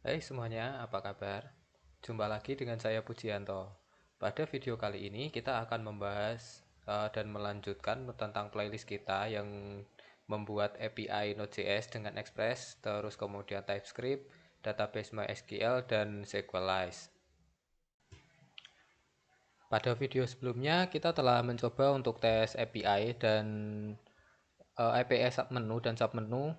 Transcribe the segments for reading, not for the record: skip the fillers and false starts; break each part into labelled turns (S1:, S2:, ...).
S1: Hai semuanya, apa kabar? Jumpa lagi dengan saya Pujianto. Pada video kali ini kita akan membahas dan melanjutkan tentang playlist kita yang membuat API Node.js dengan Express, terus kemudian TypeScript, database MySQL, dan SQLite. Pada video sebelumnya kita telah mencoba untuk tes API dan API submenu dan submenu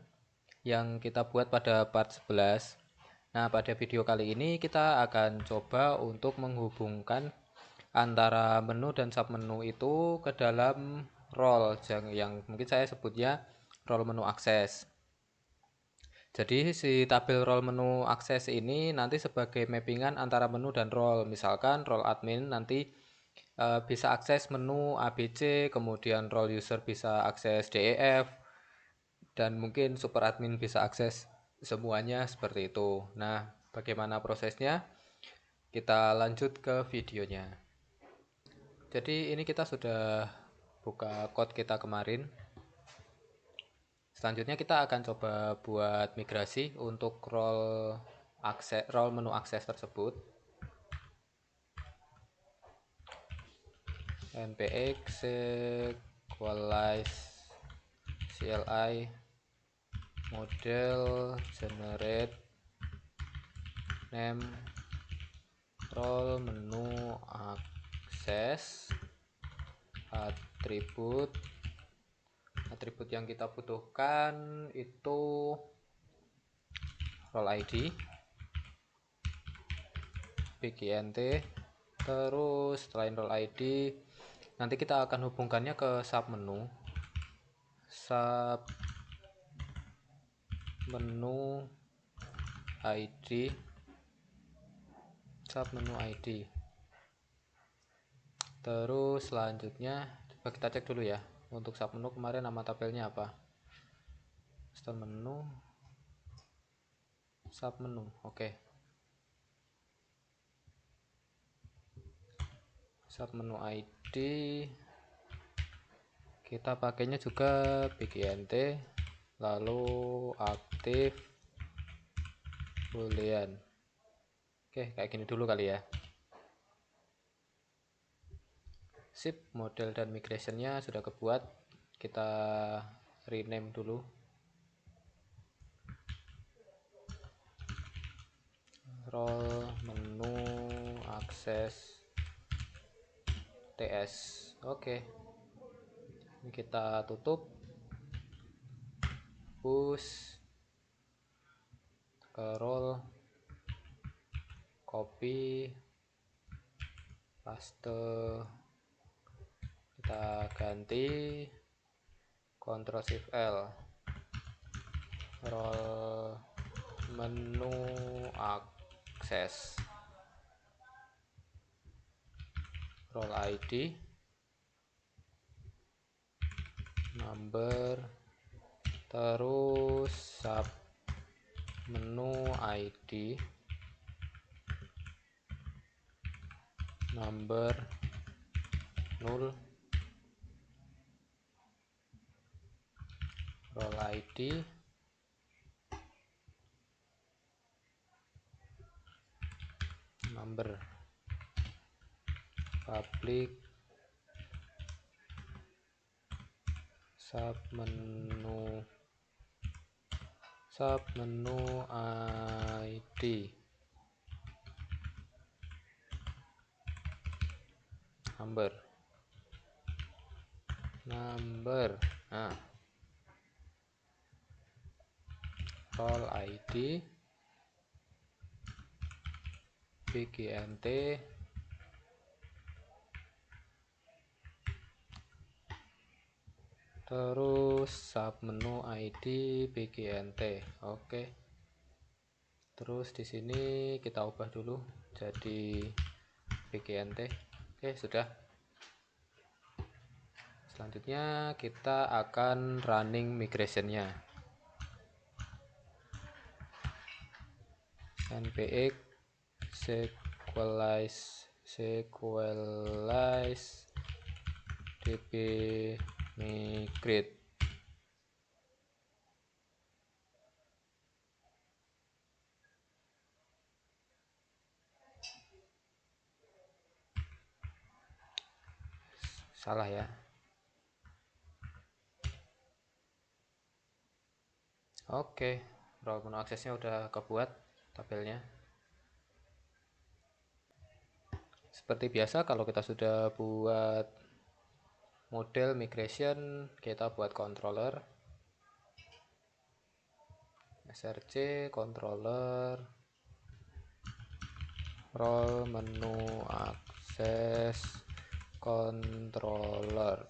S1: yang kita buat pada part 11. Nah, pada video kali ini kita akan coba untuk menghubungkan antara menu dan submenu itu ke dalam role yang mungkin saya sebutnya role menu akses. Jadi si tabel role menu akses ini nanti sebagai mappingan antara menu dan role. Misalkan role admin nanti bisa akses menu ABC, kemudian role user bisa akses DEF, dan mungkin super admin bisa akses semuanya seperti itu. Nah, bagaimana prosesnya? Kita lanjut ke videonya. Jadi ini kita sudah buka code kita kemarin. Selanjutnya kita akan coba buat migrasi untuk role menu akses tersebut. npx equalize CLI model generate name role menu akses atribut yang kita butuhkan itu role ID, bgnt, terus selain role ID nanti kita akan hubungkannya ke submenu ID, submenu ID. Terus selanjutnya coba kita cek dulu ya, untuk submenu kemarin nama tabelnya apa. Start menu, submenu, oke. Submenu ID kita pakainya juga bgnt, lalu aktif boolean. Oke, kayak gini dulu kali ya. Sip, model dan migrationnya sudah kebuat. Kita rename dulu. Role menu akses TS. Oke. Ini kita tutup. Push ke role, copy, paste, kita ganti Ctrl Shift L, role menu akses, role ID, number, terus sub menu ID, number 0, role ID, number, public, submenu ID, number. Nah, role ID, bgnt, terus submenu ID bgnt. Oke. Terus di sini kita ubah dulu jadi bgnt. Oke, sudah. Selanjutnya kita akan running migrationnya. npx sequelize db migrate. salah ya. Oke, role menu aksesnya udah kebuat tabelnya. Seperti biasa kalau kita sudah buat model migration, kita buat controller src controller role menu akses controller.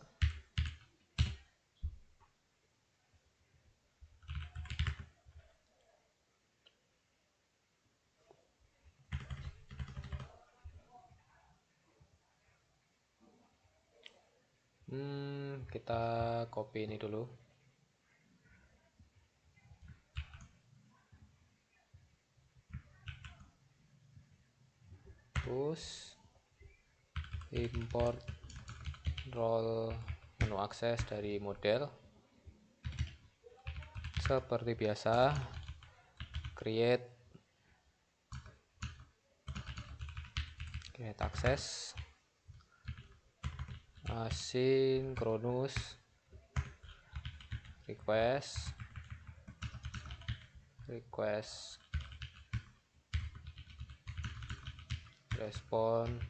S1: Kita copy ini dulu. Terus import role menu akses dari model. Seperti biasa, create access asynchronous request respond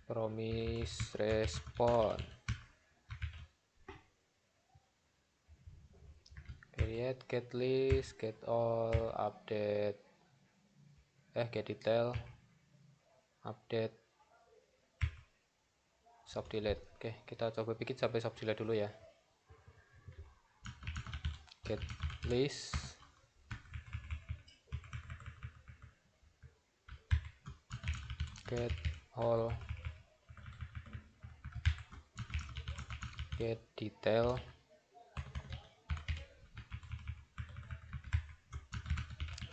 S1: promise respond create get list get all update get detail update soft delete. Oke, kita coba bikin sampai soft delete dulu ya. Get list get all get detail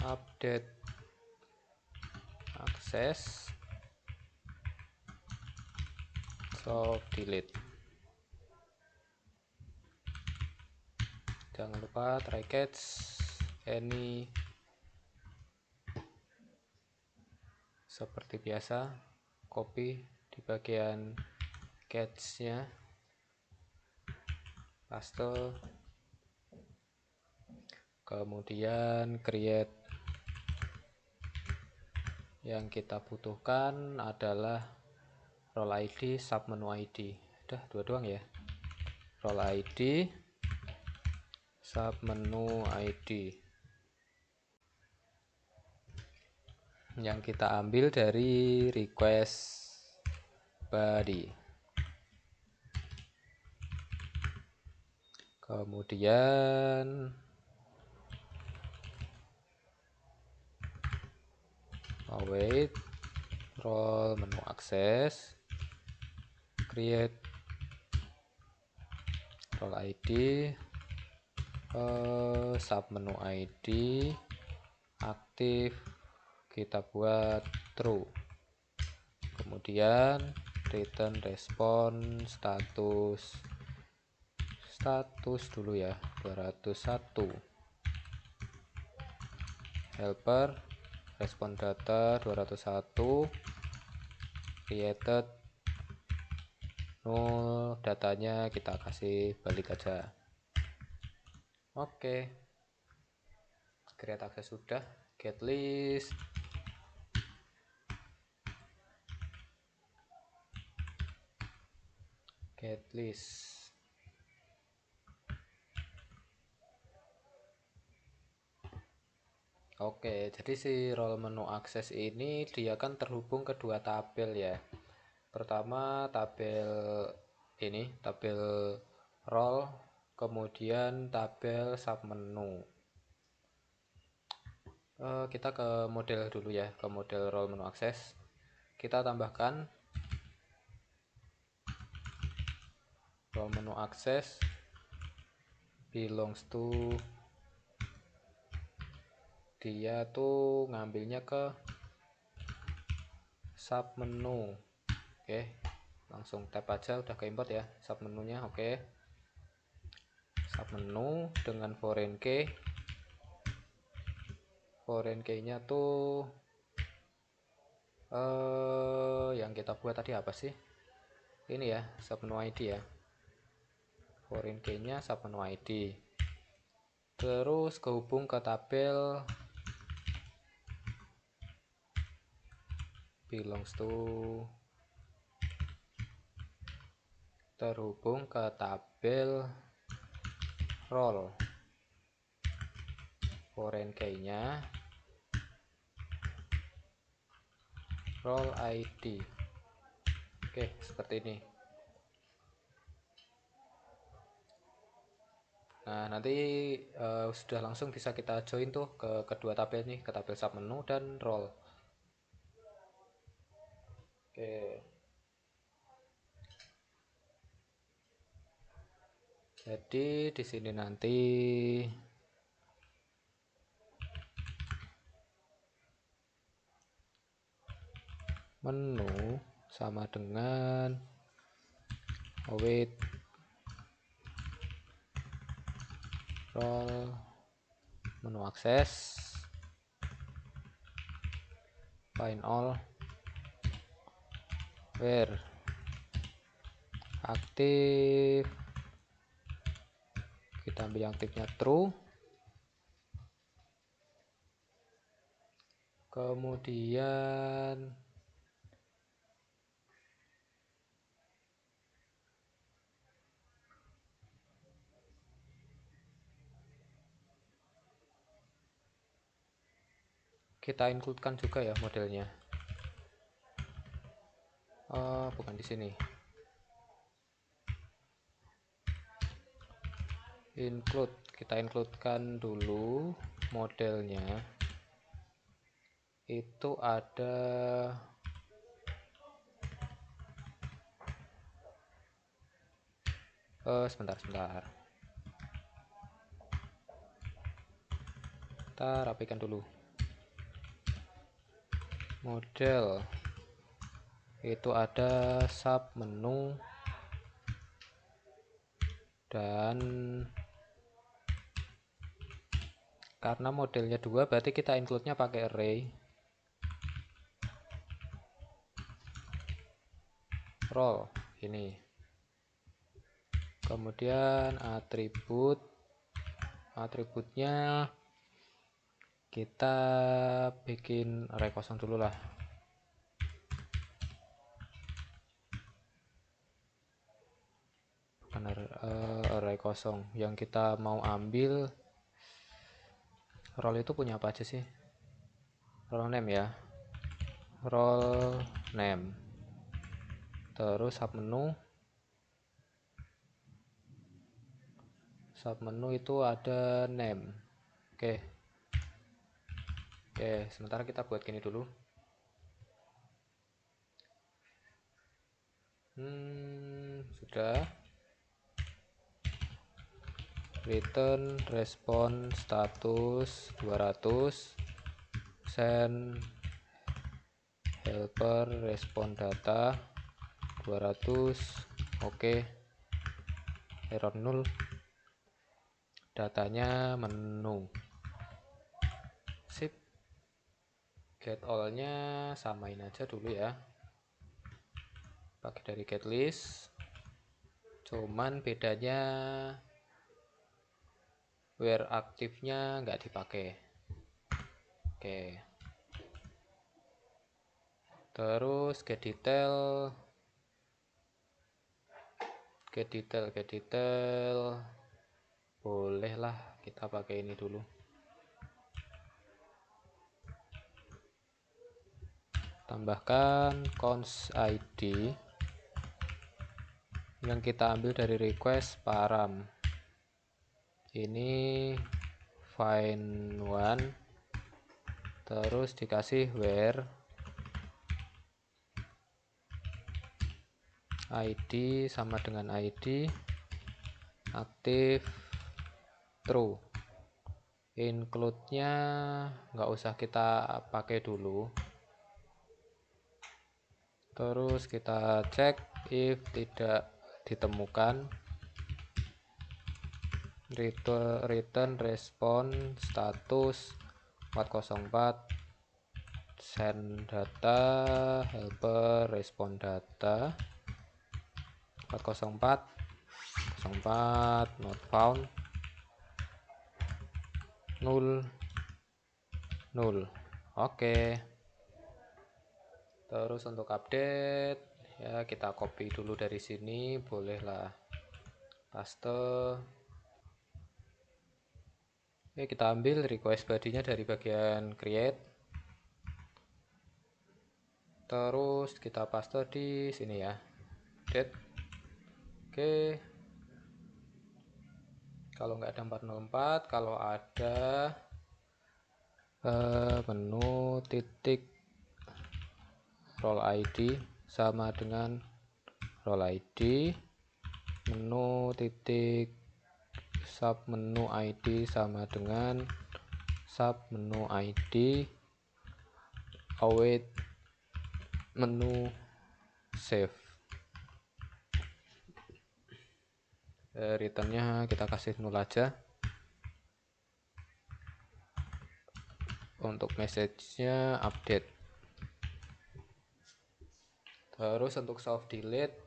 S1: update access soft delete. Jangan lupa try catch any. Seperti biasa, copy di bagian catch-nya, paste, kemudian create. Yang kita butuhkan adalah role ID, submenu ID. Udah dua doang ya. Role ID, submenu ID. Yang kita ambil dari request body. Kemudian await role menu akses, create role ID, submenu ID aktif, kita buat true. Kemudian return respon status dulu ya, 201. Helper respon data 201 created null, datanya kita kasih balik aja. Oke, create access sudah, get list Oke, jadi si role menu akses ini dia kan terhubung ke dua tabel ya. Pertama tabel ini, tabel role, kemudian tabel submenu. Kita ke model dulu ya, ke model role menu akses. Kita tambahkan role menu akses belongs to, dia tuh ngambilnya ke submenu. Oke, langsung tab aja udah ke import ya submenunya. Oke, submenu dengan foreign key nya tuh yang kita buat tadi apa sih, ini ya, submenu ID ya, foreign key nya submenu ID, terus kehubung ke tabel belongs to, terhubung ke tabel role, foreign key nya role ID. Oke, seperti ini. Nah, nanti sudah langsung bisa kita join tuh ke kedua tabel nih, ke tabel submenu dan role. Oke. Jadi di sini nanti menu sama dengan await role, menu akses, find all, where aktif, kita ambil yang aktifnya true, kemudian kita includekan juga ya modelnya. Bukan di sini. Include, kita includekan dulu modelnya. Itu ada sebentar. Kita rapikan dulu. Model itu ada sub menu dan karena modelnya 2 berarti kita include-nya pakai array. Role ini. Kemudian atributnya kita bikin array kosong dulu lah. Bukan array kosong. Yang kita mau ambil role itu punya apa aja sih? Role name ya. Role name. Terus submenu itu ada name. Oke, sementara kita buat gini dulu. Sudah. Return respon status 200, send helper respon data 200. Oke. Error 0. Datanya menu. Sip. Get all-nya samain aja dulu ya. Pakai dari get list. Cuman bedanya where aktifnya nggak dipakai. Oke. Terus get detail bolehlah kita pakai ini dulu. Tambahkan const id yang kita ambil dari request param. Ini find one, terus dikasih where id sama dengan id, aktif, true. Include-nya nggak usah kita pakai dulu. Terus kita cek if tidak ditemukan, return respon status 404, send data helper respon data. 404 04 not found 0 0. Oke. Terus untuk update ya kita copy dulu dari sini, bolehlah paste. Oke, kita ambil request body-nya dari bagian create. Terus kita paste di sini ya. Update. Oke. Kalau nggak ada 404, kalau ada menu titik role ID sama dengan role ID, menu titik sub menu ID sama dengan sub menu ID, await menu save. Returnnya kita kasih 0 aja. Untuk message-nya update. Terus untuk soft delete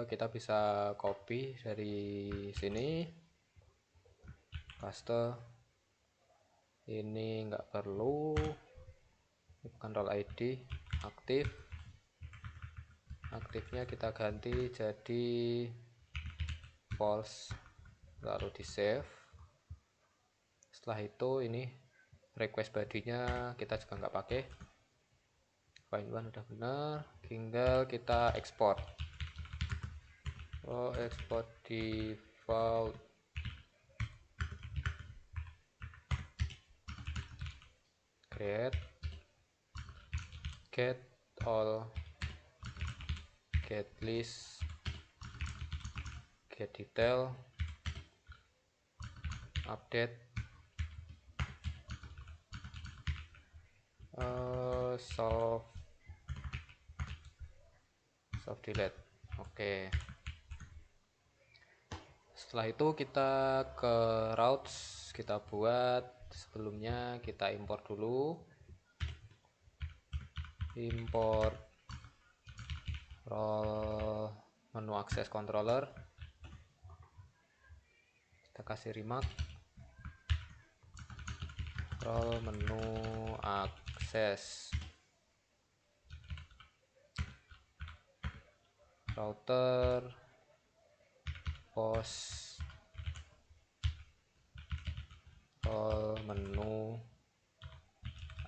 S1: kita bisa copy dari sini, paste. Ini nggak perlu, ini bukan role ID. Aktifnya kita ganti jadi false, lalu di save. Setelah itu ini request body-nya kita juga nggak pakai, find one udah benar, tinggal kita export. Export default create get all get list get detail update soft delete. Oke. Setelah itu kita ke routes, kita buat. Sebelumnya kita import dulu, import role menu access controller, kita kasih remark role menu access router post role menu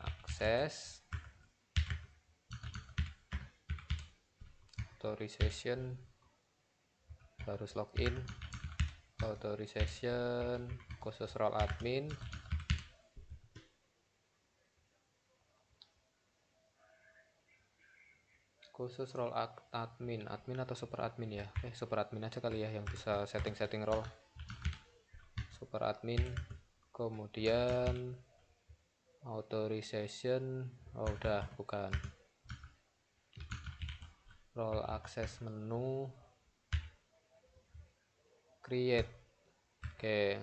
S1: access authorization harus login, authorization khusus role admin, khusus role admin atau super admin ya. Super admin aja kali ya, yang bisa setting role. Super admin, kemudian authorization, udah bukan, role access menu create. Oke,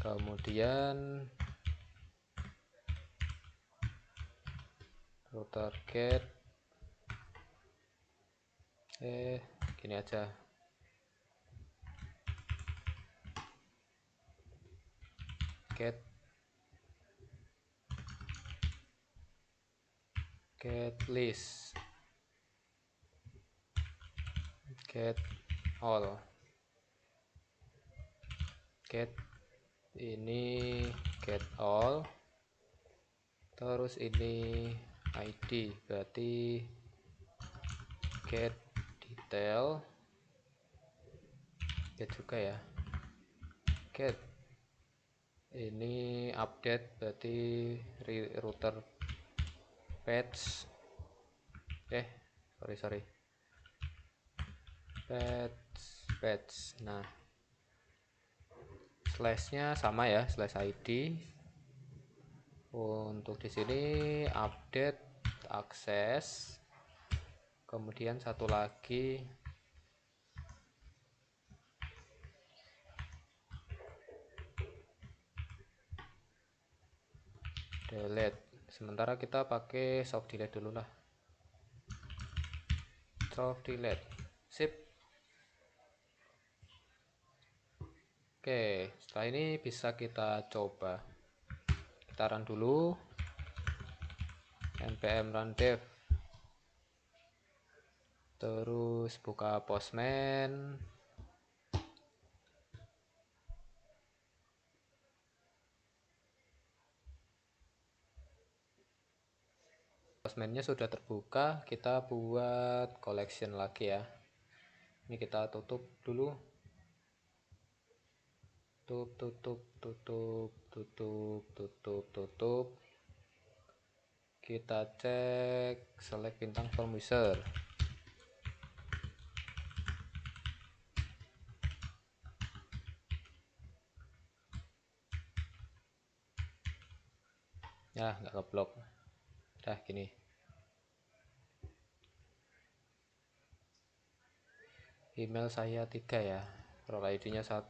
S1: kemudian router get gini aja, get list get all get ini get all, terus ini ID berarti get detail, get juga ya, get ini update berarti router patch, sorry patch. Nah, slashnya sama ya, slash ID. Untuk di sini update akses, kemudian satu lagi delete. Sementara kita pakai soft delete dulu lah. Control delete. Sip. Oke, setelah ini bisa kita coba. Kita run dulu. npm run dev. Terus buka Postman. Postman-nya sudah terbuka, kita buat collection lagi ya. Ini kita tutup dulu. Tutup. Kita cek select bintang from user. Ya, nggak ngeblok. Udah gini. Email saya 3 ya. Role ID-nya 1.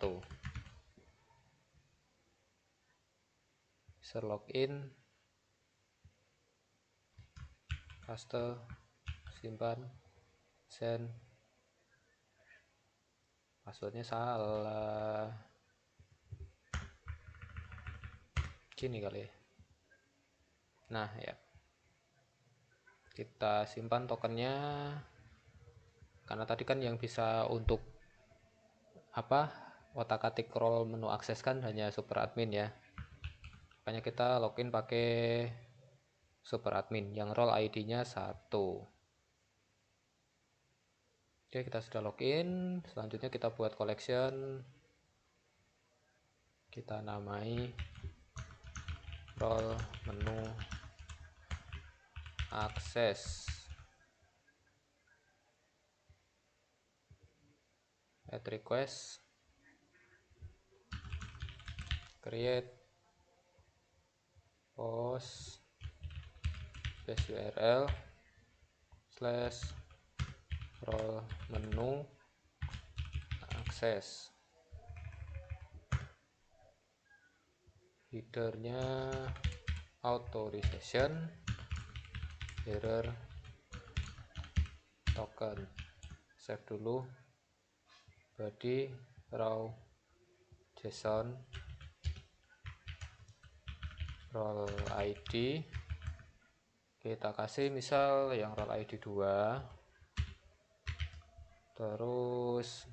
S1: User login. Paste, simpan, send. Passwordnya salah. Gini kali ya. Nah ya, kita simpan tokennya. Karena tadi kan yang bisa untuk otak-atik role menu akses kan hanya super admin ya. Makanya kita login pakai super admin yang role ID-nya 1. Oke, kita sudah login. Selanjutnya kita buat collection. Kita namai role menu akses. Add request. Create post base URL / role menu akses. Headernya authorization error token. Save dulu. Body raw JSON role ID. Kita kasih misal yang role ID 2. Terus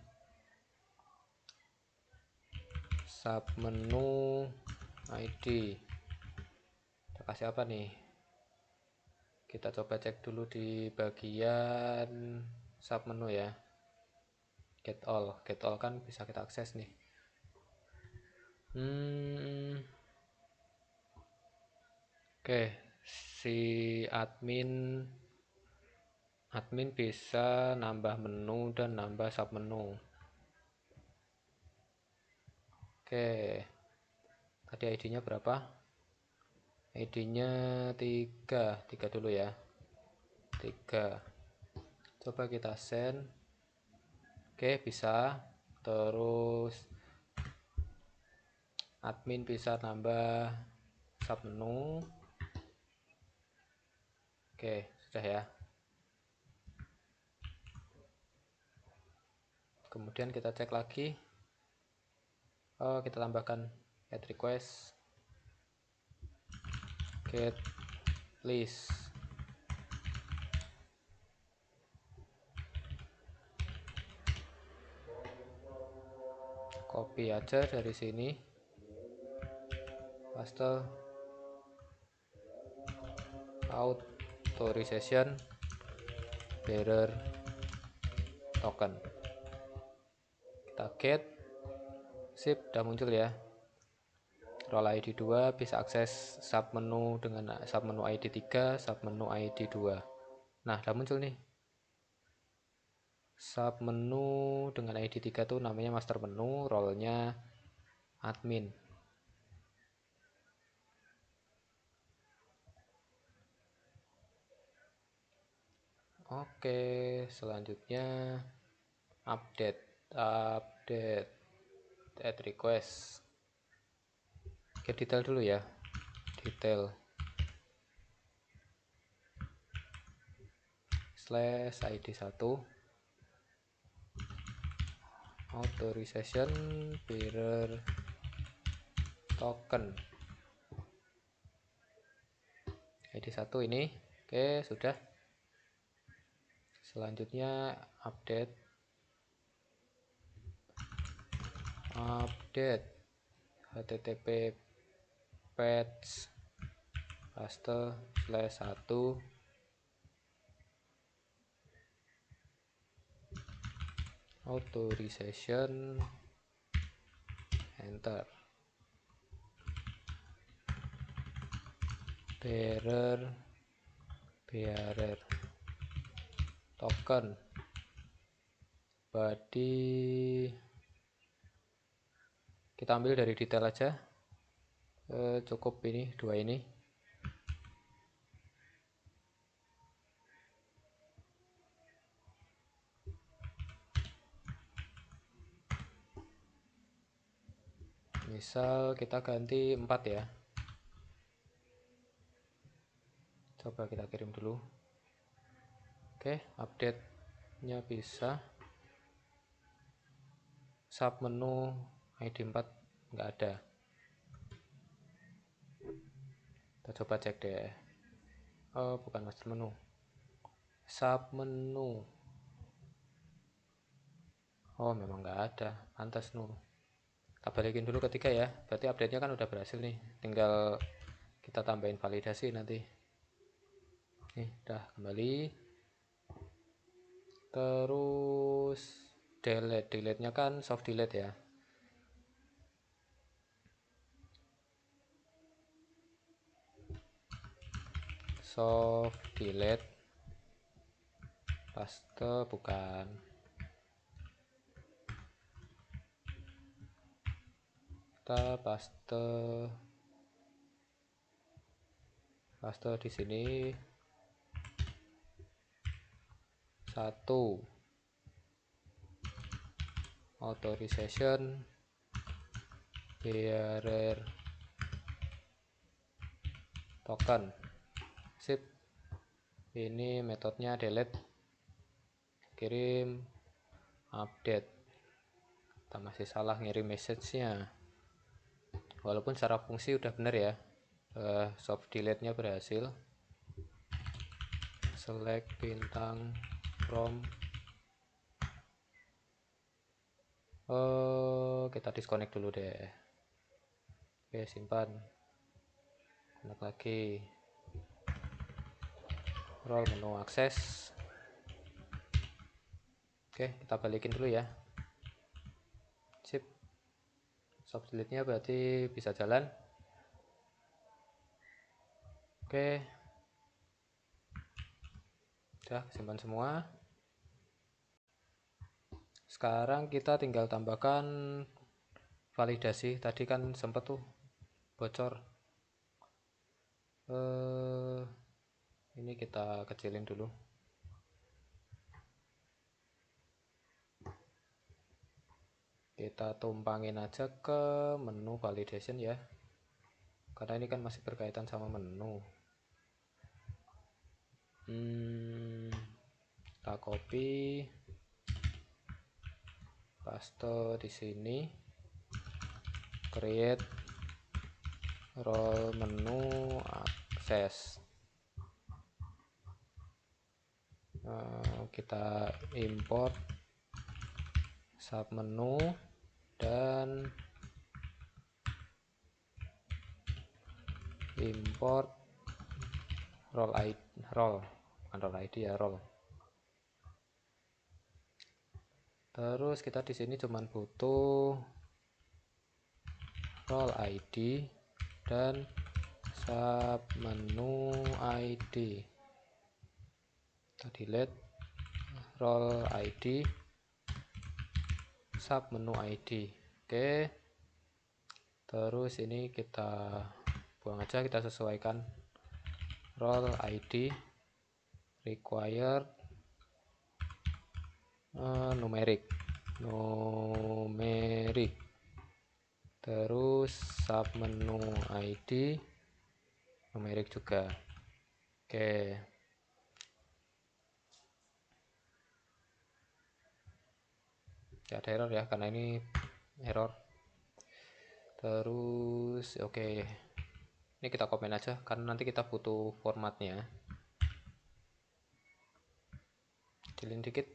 S1: submenu ID. Kita kasih apa nih? Kita coba cek dulu di bagian submenu ya. Get all kan bisa kita akses nih. Oke, si admin bisa nambah menu dan nambah submenu. Oke, tadi ID-nya berapa? ID-nya 3 dulu ya. 3. Coba kita send. Oke, bisa. Terus admin bisa nambah submenu. Oke, sudah ya. Kemudian kita cek lagi. Kita tambahkan add request, get list. Copy aja dari sini, paste, authorization bearer token. Kita get, sip, udah muncul ya. Role ID 2 bisa akses submenu dengan submenu ID 3, submenu ID 2. Nah, udah muncul nih. Submenu dengan ID 3 tuh namanya master menu, role-nya admin. Oke, selanjutnya update add request. Oke, detail dulu ya. Detail /id1 authorization bearer token id1 ini. Oke, sudah. Selanjutnya update http patch paste /1 authorization enter bearer token body kita ambil dari detail aja, cukup ini dua ini. Misal kita ganti 4 ya. Coba kita kirim dulu. Oke, update nya bisa. Sub menu ID 4 nggak ada. Kita coba cek deh. Oh, bukan master menu. Sub menu. Oh, memang nggak ada. Pantas nu. Kita balikin dulu ketiga ya. Berarti update-nya kan udah berhasil nih. Tinggal kita tambahin validasi nanti. Nih, udah kembali. Terus delete-nya kan soft delete ya. Soft delete paste bukan. Kita paste di sini 1 authorization bearer token. Sip. Ini metodenya delete, kirim, update. Kita masih salah ngirim message-nya. Walaupun secara fungsi udah bener ya. Soft delete-nya berhasil. Select bintang from. Kita disconnect dulu deh. Oke, simpan. Connect lagi. Roll menu akses. Oke, kita balikin dulu ya. Sip. Soft delete-nya berarti bisa jalan. Oke. Udah simpan semua. Sekarang kita tinggal tambahkan validasi. Tadi kan sempet tuh bocor. Ini kita kecilin dulu. Kita tumpangin aja ke menu validation ya. Karena ini kan masih berkaitan sama menu. Kita copy, paste di sini, create role menu akses. Kita import sub menu dan import role ID, bukan role ID ya, role. Terus kita di sini cuman butuh role ID dan sub menu ID. Kita delete role ID, sub menu ID. Oke. Terus ini kita buang aja, kita sesuaikan role ID required numeric. Terus sub menu ID numeric juga. Oke. Gak ada error ya, karena ini error. Terus oke, ini kita komen aja karena nanti kita butuh formatnya. Kecilin dikit.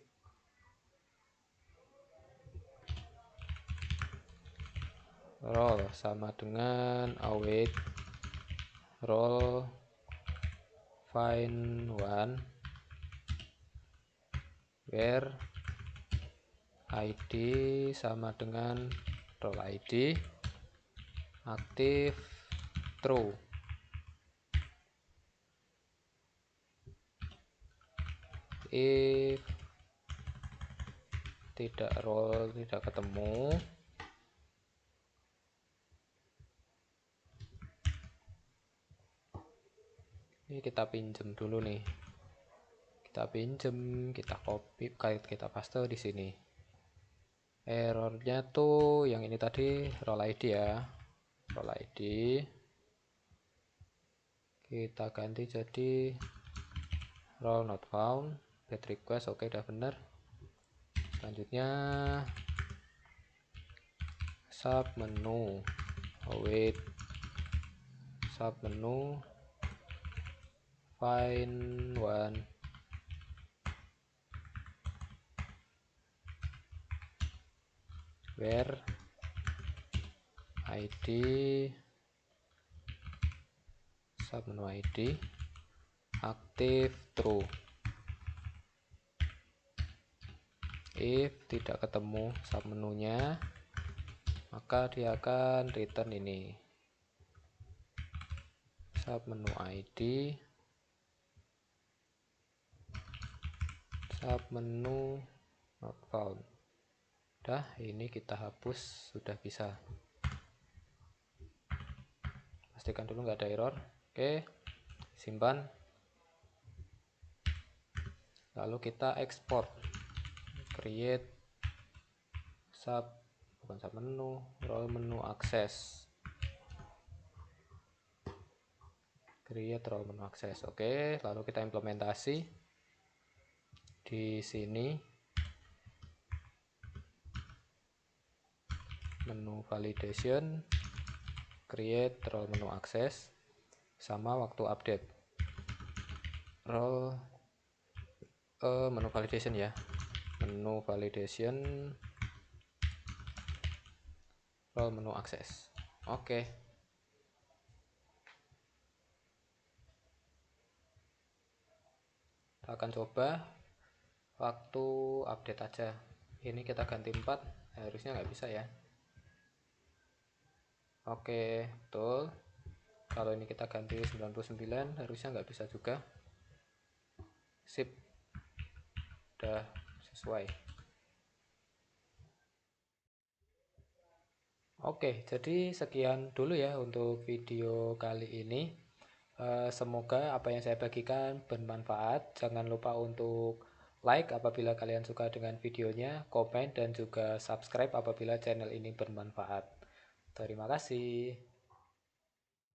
S1: Roll sama dengan await roll find one where id sama dengan roll id aktif true. If tidak roll tidak ketemu, ini kita pinjem dulu nih, kita pinjem, kita copy, kita paste di sini. Errornya tuh yang ini tadi, roll id ya, roll id kita ganti jadi roll not found, bad request. Oke, udah bener. Selanjutnya sub menu await sub menu find one where id sub menu id aktif true. If tidak ketemu sub menunya, maka dia akan return ini sub menu id sub menu not found. Udah, ini kita hapus, sudah bisa. Pastikan dulu nggak ada error. Oke, simpan, lalu kita ekspor. Create sub, bukan sub menu, roll menu akses. Create roll menu akses. Oke, lalu kita implementasi di sini. Menu validation, create roll menu akses, sama waktu update. Roll menu validation ya. Menu validation roll menu akses. Oke. Kita akan coba waktu update aja. Ini kita ganti 4, harusnya nggak bisa ya. Oke, betul. Kalau ini kita ganti 99, harusnya nggak bisa juga. Sip, udah sesuai. Oke, jadi sekian dulu ya untuk video kali ini. Semoga apa yang saya bagikan bermanfaat. Jangan lupa untuk like apabila kalian suka dengan videonya, komen, dan juga subscribe apabila channel ini bermanfaat. Terima kasih.